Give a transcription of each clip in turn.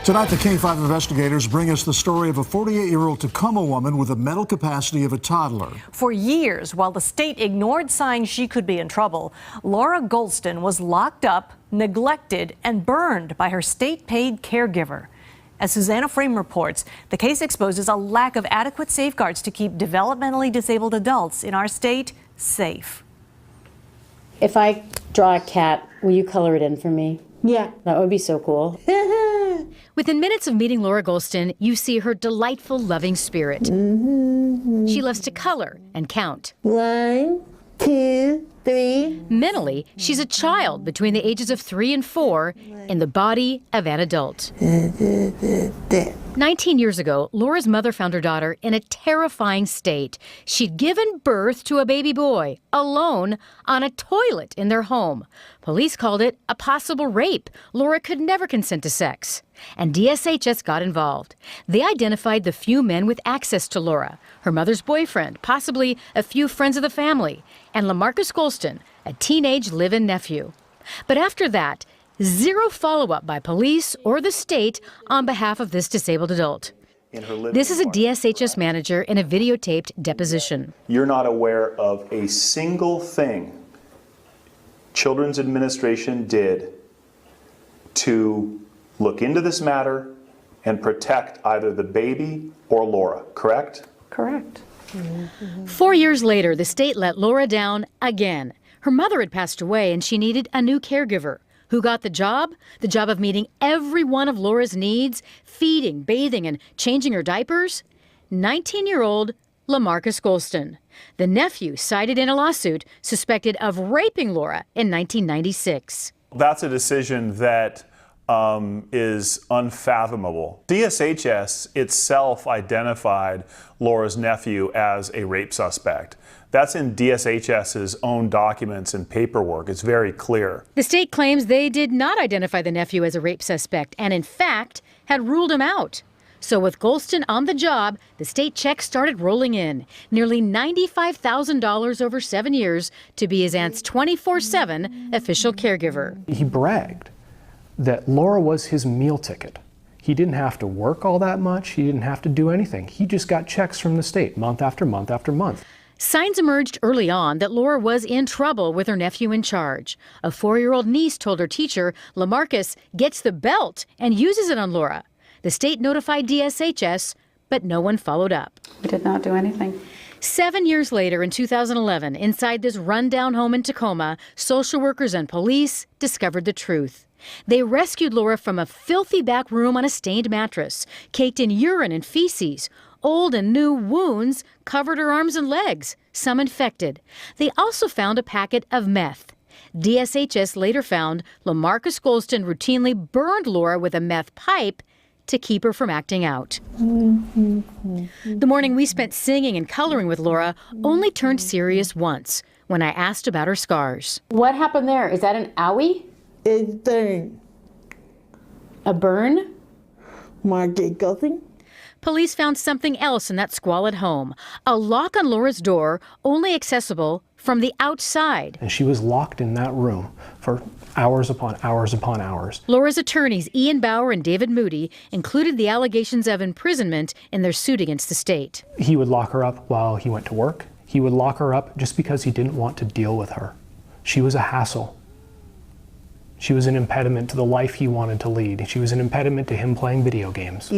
Tonight, the K5 investigators bring us the story of a 48-year-old Tacoma woman with the mental capacity of a toddler. For years, while the state ignored signs she could be in trouble, Laura Golston was locked up, neglected, and burned by her state-paid caregiver. As Susanna Frame reports, the case exposes a lack of adequate safeguards to keep developmentally disabled adults in our state safe. If I draw a cat, will you color it in for me? Yeah. That would be so cool. Within minutes of meeting Laura Golston, you see her delightful, loving spirit. She loves to color and count. 1, 2, 3. Mentally, she's a child between the ages of 3 and 4 in the body of an adult. 19 years ago, Laura's mother found her daughter in a terrifying state. She'd given birth to a baby boy, alone, on a toilet in their home. Police called it a possible rape. Laura could never consent to sex. And DSHS got involved. They identified the few men with access to Laura, her mother's boyfriend, possibly a few friends of the family, and LaMarcus Golston, a teenage live-in nephew. But after that, zero follow-up by police or the state on behalf of this disabled adult. This is a DSHS manager in a videotaped deposition. You're not aware of a single thing Children's Administration did to look into this matter and protect either the baby or Laura, correct? Correct. 4 years later, the state let Laura down again. Her mother had passed away and she needed a new caregiver. Who got the job? The job of meeting every one of Laura's needs, feeding, bathing, and changing her diapers? 19-year-old LaMarcus Golston. The nephew cited in a lawsuit suspected of raping Laura in 1996. That's a decision that is unfathomable. DSHS itself identified Laura's nephew as a rape suspect. That's in DSHS's own documents and paperwork. It's very clear. The state claims they did not identify the nephew as a rape suspect and, in fact, had ruled him out. So with Golston on the job, the state checks started rolling in. Nearly $95,000 over 7 years to be his aunt's 24/7 official caregiver. He bragged that Laura was his meal ticket. He didn't have to work all that much. He didn't have to do anything. He just got checks from the state month after month after month. Signs emerged early on that Laura was in trouble with her nephew in charge. A 4-year-old niece told her teacher LaMarcus gets the belt and uses it on Laura. The state notified DSHS, but no one followed up. We did not do anything. 7 years later, in 2011, inside this rundown home in Tacoma, social workers and police discovered the truth. They rescued Laura from a filthy back room on a stained mattress, caked in urine and feces. Old and new wounds covered her arms and legs, some infected. They also found a packet of meth. DSHS later found LaMarcus Golston routinely burned Laura with a meth pipe to keep her from acting out. The morning we spent singing and coloring with Laura only turned serious once, when I asked about her scars. What happened there? Is that an owie? It's burn. A burn? Market Golston. Police found something else in that squalid home. A lock on Laura's door, only accessible from the outside. And she was locked in that room for hours upon hours upon hours. Laura's attorneys, Ian Bauer and David Moody, included the allegations of imprisonment in their suit against the state. He would lock her up while he went to work. He would lock her up just because he didn't want to deal with her. She was a hassle. She was an impediment to the life he wanted to lead. She was an impediment to him playing video games.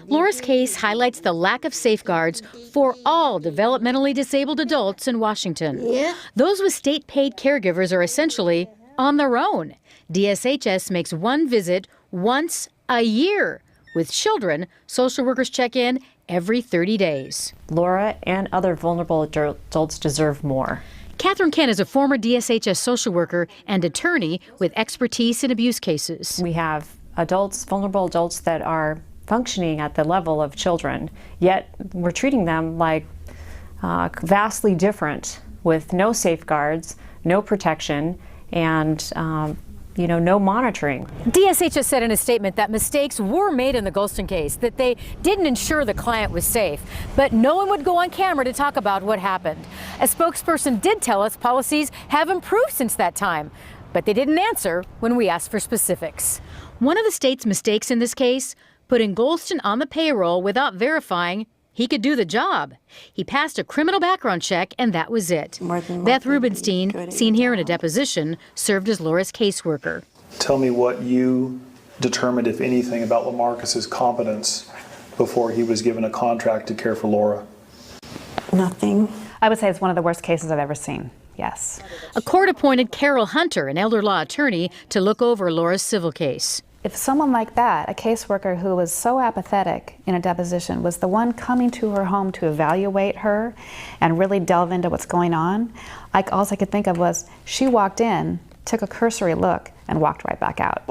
Laura's case highlights the lack of safeguards for all developmentally disabled adults in Washington. Those with state-paid caregivers are essentially on their own. DSHS makes one visit once a year. With children, social workers check in every 30 days. Laura and other vulnerable adults deserve more. Catherine Kent is a former DSHS social worker and attorney with expertise in abuse cases. We have adults, vulnerable adults that are functioning at the level of children, yet we're treating them like vastly different with no safeguards, no protection, and no monitoring. DSHS said in a statement that mistakes were made in the Golston case, that they didn't ensure the client was safe, but no one would go on camera to talk about what happened. A spokesperson did tell us policies have improved since that time, but they didn't answer when we asked for specifics. One of the state's mistakes in this case, putting Golston on the payroll without verifying he could do the job. He passed a criminal background check, and that was it. Beth Rubenstein, seen here in a deposition, served as Laura's caseworker. Tell me what you determined, if anything, about LaMarcus's competence before he was given a contract to care for Laura. Nothing. I would say it's one of the worst cases I've ever seen. Yes. A court appointed Carol Hunter, an elder law attorney, to look over Laura's civil case. If someone like that, a caseworker who was so apathetic in a deposition, was the one coming to her home to evaluate her and really delve into what's going on, all I could think of was she walked in, took a cursory look, and walked right back out.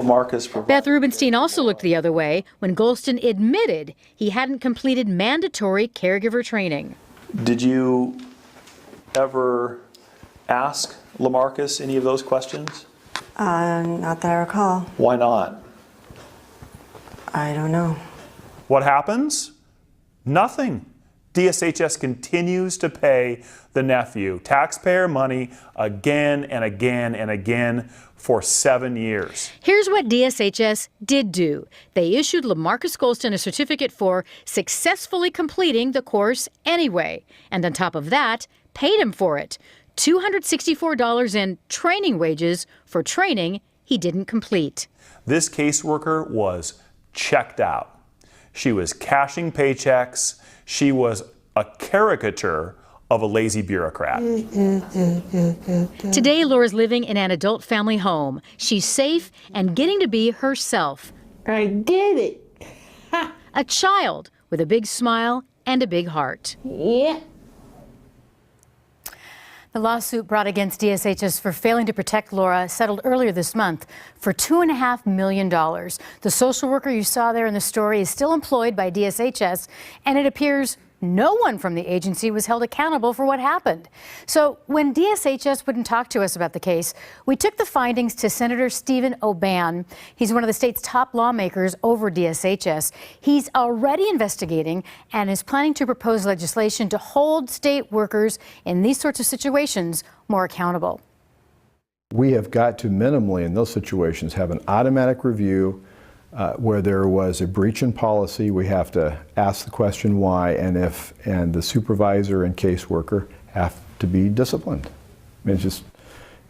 Beth Rubenstein also looked the other way when Golston admitted he hadn't completed mandatory caregiver training. Did you ever ask LaMarcus any of those questions? Not that I recall. Why not? I don't know. What happens? Nothing. DSHS continues to pay the nephew taxpayer money again and again and again for 7 years. Here's what DSHS did do. They issued LaMarcus Golston a certificate for successfully completing the course anyway. And on top of that, paid him for it. $264 in training wages for training he didn't complete. This caseworker was checked out. She was cashing paychecks. She was a caricature of a lazy bureaucrat. Today, Laura's living in an adult family home. She's safe and getting to be herself. I did it. A child with a big smile and a big heart. Yeah. The lawsuit brought against DSHS for failing to protect Laura settled earlier this month for $2.5 million. The social worker you saw there in the story is still employed by DSHS, and it appears no one from the agency was held accountable for what happened. So when DSHS wouldn't talk to us about the case, we took the findings to Senator Stephen O'Ban. He's one of the state's top lawmakers over DSHS. He's already investigating and is planning to propose legislation to hold state workers in these sorts of situations more accountable. We have got to minimally, in those situations, have an automatic review. Where there was a breach in policy, we have to ask the question why, and the supervisor and caseworker have to be disciplined. I mean,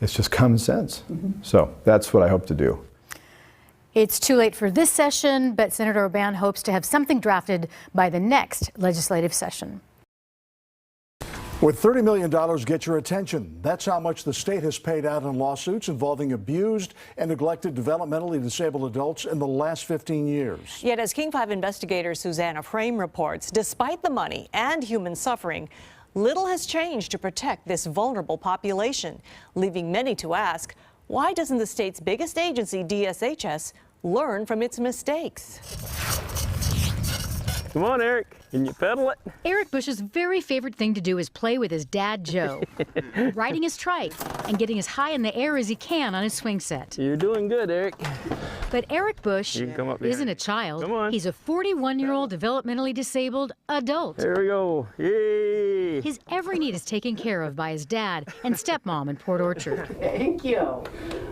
it's just common sense. So that's what I hope to do. It's too late for this session, but Senator O'Ban hopes to have something drafted by the next legislative session. Would $30 million get your attention? That's how much the state has paid out in lawsuits involving abused and neglected developmentally disabled adults in the last 15 years. Yet, as King 5 investigator Susanna Frame reports, despite the money and human suffering, little has changed to protect this vulnerable population, leaving many to ask, why doesn't the state's biggest agency, DSHS, learn from its mistakes? Come on, Eric. Can you pedal it? Eric Bush's very favorite thing to do is play with his dad, Joe, riding his trike and getting as high in the air as he can on his swing set. You're doing good, Eric. But Eric Bush isn't a child. Come on. He's a 41-year-old developmentally disabled adult. There we go. Yay! His every need is taken care of by his dad and stepmom in Port Orchard. Thank you.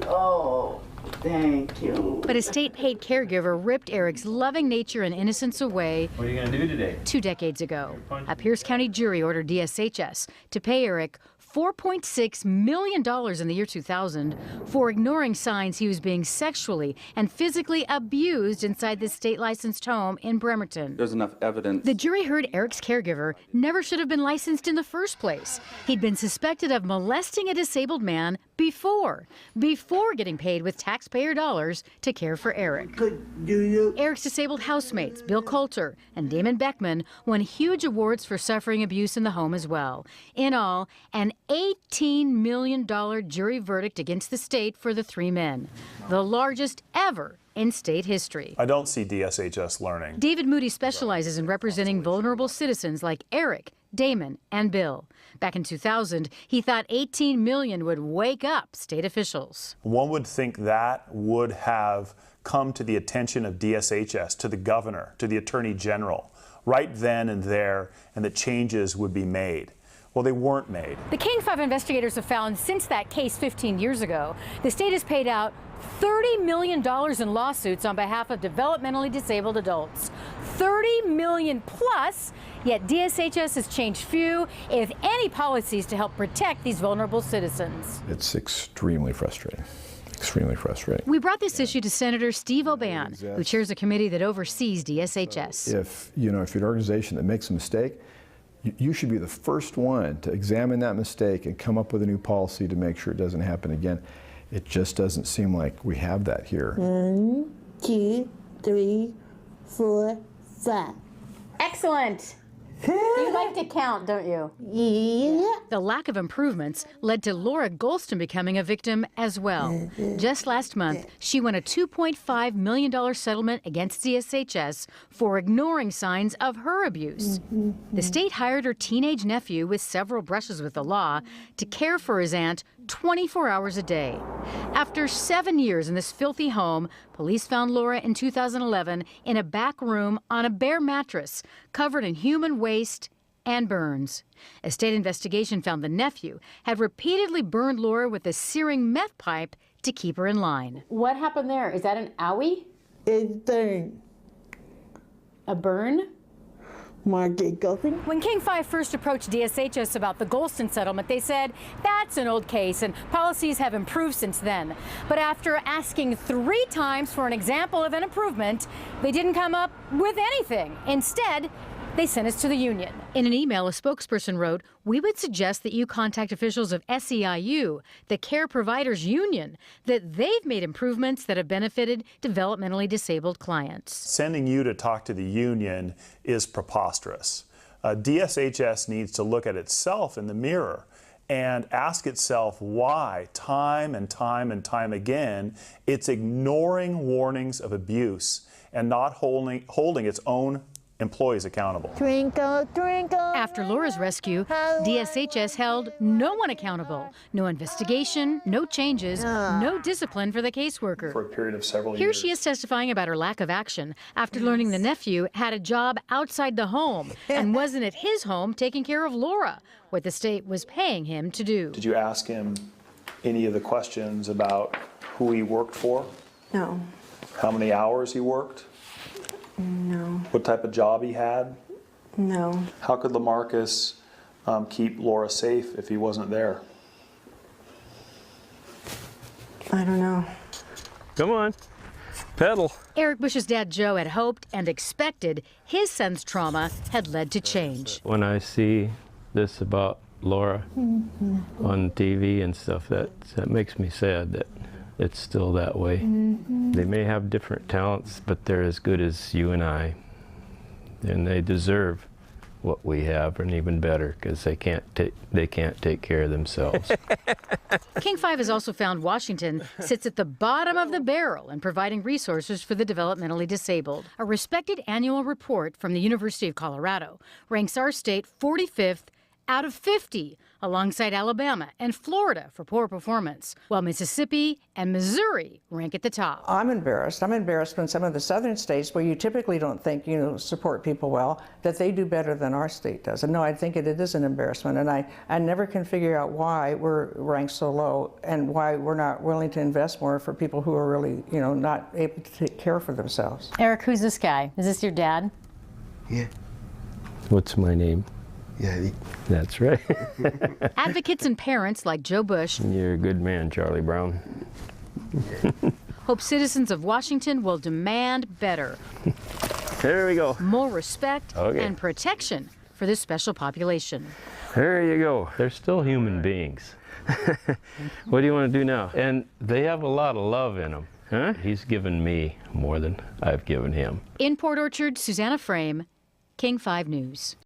Oh. Thank you. But a state-paid caregiver ripped Eric's loving nature and innocence away. What are you going to do today? 2 decades ago. A Pierce County jury ordered DSHS to pay Eric $4.6 million in the year 2000 for ignoring signs he was being sexually and physically abused inside this state-licensed home in Bremerton. There's enough evidence. The jury heard Eric's caregiver never should have been licensed in the first place. He'd been suspected of molesting a disabled man before getting paid with taxpayer dollars to care for Eric. Eric's disabled housemates, Bill Coulter and Damon Beckman, won huge awards for suffering abuse in the home as well. In all, an $18 million jury verdict against the state for the 3 men, the largest ever in state history. I don't see DSHS learning. David Moody specializes in representing vulnerable citizens like Eric, Damon, and Bill. Back in 2000, he thought $18 million would wake up state officials. One would think that would have come to the attention of DSHS, to the governor, to the attorney general, right then and there, and that changes would be made. Well, they weren't made. The King 5 investigators have found since that case 15 years ago, the state has paid out $30 million in lawsuits on behalf of developmentally disabled adults. $30 million plus, yet DSHS has changed few, if any, policies to help protect these vulnerable citizens. It's extremely frustrating. Extremely frustrating. We brought this issue to Senator Steve O'Ban, who chairs a committee that oversees DSHS. If you're an organization that makes a mistake, you should be the first one to examine that mistake and come up with a new policy to make sure it doesn't happen again. It just doesn't seem like we have that here. 1, 2, 3, 4, 5. Excellent. You like to count, don't you? Yeah. The lack of improvements led to Laura Golston becoming a victim as well. Just last month, she won a $2.5 million settlement against DSHS for ignoring signs of her abuse. The state hired her teenage nephew with several brushes with the law to care for his aunt 24 hours a day. After 7 years in this filthy home, police found Laura in 2011 in a back room on a bare mattress, covered in human waste and burns. A state investigation found the nephew had repeatedly burned Laura with a searing meth pipe to keep her in line. What happened there? Is that an owie? It's burned. A burn? Market Golden. When King 5 first approached DSHS about the Golston settlement, they said that's an old case and policies have improved since then. But after asking 3 times for an example of an improvement, they didn't come up with anything. Instead, they sent us to the union. In an email, a spokesperson wrote, "We would suggest that you contact officials of SEIU, the Care Providers Union, that they've made improvements that have benefited developmentally disabled clients." Sending you to talk to the union is preposterous. DSHS needs to look at itself in the mirror and ask itself why, time and time and time again, it's ignoring warnings of abuse and not holding its own employees accountable. Twinkle, twinkle. After Laura's rescue, DSHS held no one accountable. No investigation, no changes, no discipline for the caseworker. For a period of several Here years. she is testifying about her lack of action after learning the nephew had a job outside the home and wasn't at his home taking care of Laura, what the state was paying him to do. Did you ask him any of the questions about who he worked for? No. How many hours he worked? No. What type of job he had? No. How could LaMarcus keep Laura safe if he wasn't there? I don't know. Come on, pedal. Eric Bush's dad, Joe, had hoped and expected his son's trauma had led to change. When I see this about Laura on TV and stuff, that makes me sad that it's still that way. They may have different talents, but they're as good as you and I. And they deserve what we have, and even better, because they can't take care of themselves. King 5 has also found Washington sits at the bottom of the barrel in providing resources for the developmentally disabled. A respected annual report from the University of Colorado ranks our state 45th out of 50, alongside Alabama and Florida for poor performance, while Mississippi and Missouri rank at the top. I'm embarrassed. I'm embarrassed when some of the southern states, where you typically don't think, support people well, that they do better than our state does. And no, I think it is an embarrassment. And I never can figure out why we're ranked so low and why we're not willing to invest more for people who are really, not able to take care for themselves. Eric, who's this guy? Is this your dad? Yeah. What's my name? Yeah. That's right. Advocates and parents like Joe Bush You're a good man, Charlie Brown. hope citizens of Washington will demand better. There we go. More respect Okay. and protection for this special population. There you go. They're still human beings. What do you want to do now? And they have a lot of love in them. Huh? He's given me more than I've given him. In Port Orchard, Susanna Frame, King 5 News.